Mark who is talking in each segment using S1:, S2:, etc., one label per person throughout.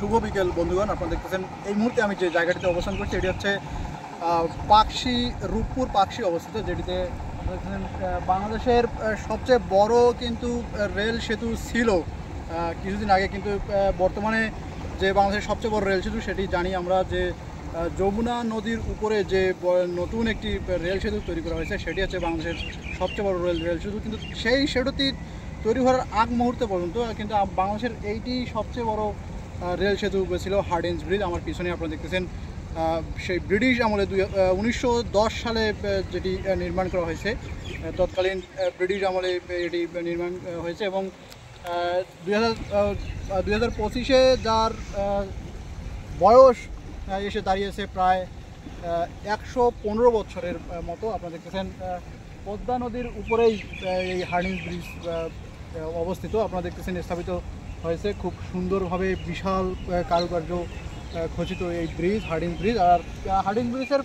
S1: শুভ বিকেল বন্ধুগণ। আপনারা দেখতেছেন এই মুহূর্তে আমি যে জায়গাটিতে অবস্থান করছি এটি হচ্ছে পাকশি, রূপপুর পাকশি অবস্থিত, যেটিতে বাংলাদেশের সবচেয়ে বড় কিন্তু রেল সেতু ছিল কিছুদিন আগে, কিন্তু বর্তমানে যে বাংলাদেশের সবচেয়ে বড় রেল সেতু সেটি জানি আমরা যে যমুনা নদীর উপরে যে নতুন একটি রেল সেতু তৈরি করা হয়েছে সেটি হচ্ছে বাংলাদেশের সবচেয়ে বড় রেল সেতু। কিন্তু সেই সেতুটি তৈরি হওয়ার আগ মুহূর্তে পর্যন্ত কিন্তু বাংলাদেশের এইটি সবচেয়ে বড় রেল সেতু ছিল হার্ডিঞ্জ ব্রিজ। আমার পিছনে আপনারা দেখতেছেন সেই ব্রিটিশ আমলে 1910 সালে যেটি নির্মাণ করা হয়েছে, তৎকালীন ব্রিটিশ আমলে এটি নির্মাণ হয়েছে এবং 2025-এ যার বয়স এসে দাঁড়িয়েছে প্রায় 115 বছরের মতো। আপনারা দেখতেছেন পদ্মা নদীর উপরেই এই হার্ডিঞ্জ ব্রিজ অবস্থিত। আপনারা দেখতেছেন স্থাপিত হয়েছে খুব সুন্দরভাবে, বিশাল কারুকার্য খচিত এই ব্রিজ, হার্ডিঞ্জ ব্রিজ। আর হার্ডিঞ্জ ব্রিজের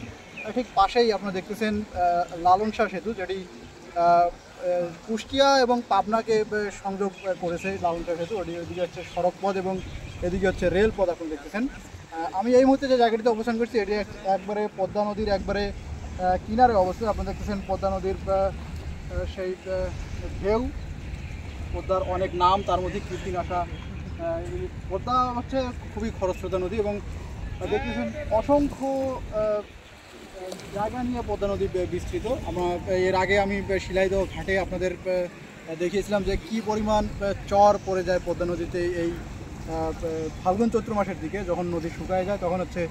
S1: ঠিক পাশেই আপনারা দেখতেছেন লালন শাহ সেতু, যেটি কুষ্টিয়া এবং পাবনাকে সংযোগ করেছে। লালন শাহ সেতু, এদিকে হচ্ছে সড়কপথ এবং এদিকে হচ্ছে রেলপথ আপনারা দেখতেছেন। আমি এই মুহূর্তে যে জায়গাটিতে অবস্থান করছি এটি একবারে পদ্মা নদীর একবারে কিনারে অবস্থিত। আপনারা দেখতেছেন পদ্মা নদীর সেই ঢেউ, পদ্মার অনেক নাম, তার মধ্যে কীর্তিনাশা। পদ্মা হচ্ছে খুবই খরস্রোতা নদী এবং দেখতেছেন অসংখ্য জায়গা নিয়ে পদ্মা নদী বিস্তৃত। আমরা এর আগে আমি শিলাইদহ ঘাটে আপনাদের দেখিয়েছিলাম যে কী পরিমাণ চর পড়ে যায় পদ্মা নদীতে এই ফাল্গুন চৈত্র মাসের দিকে। যখন নদী শুকায় যায় তখন হচ্ছে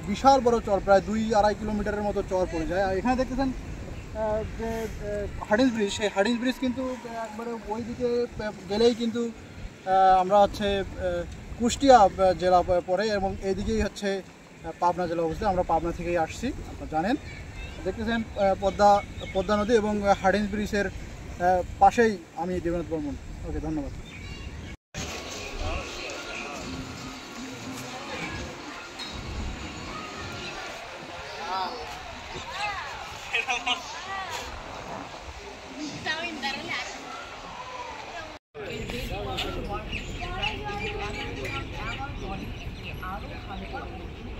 S1: বিশাল বড় চর, প্রায় 2-2.5 কিলোমিটারের মতো চর পড়ে যায়। আর এখানে দেখতেছেন যে হার্ডিঞ্জ ব্রিজ, সেই হার্ডিঞ্জ ব্রিজ কিন্তু একবারে ওই দিকে গেলেই কিন্তু আমরা হচ্ছে কুষ্টিয়া জেলা পড়ে এবং এইদিকেই হচ্ছে পাবনা জেলা অবস্থিত। আমরা পাবনা থেকেই আসছি, আপনারা জানেন। দেখতেছেন পদ্মা নদী এবং হার্ডিঞ্জ ব্রিজের পাশেই আমি দেবেন্দ্র বর্মন। ওকে, ধন্যবাদ।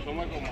S1: সময় কম।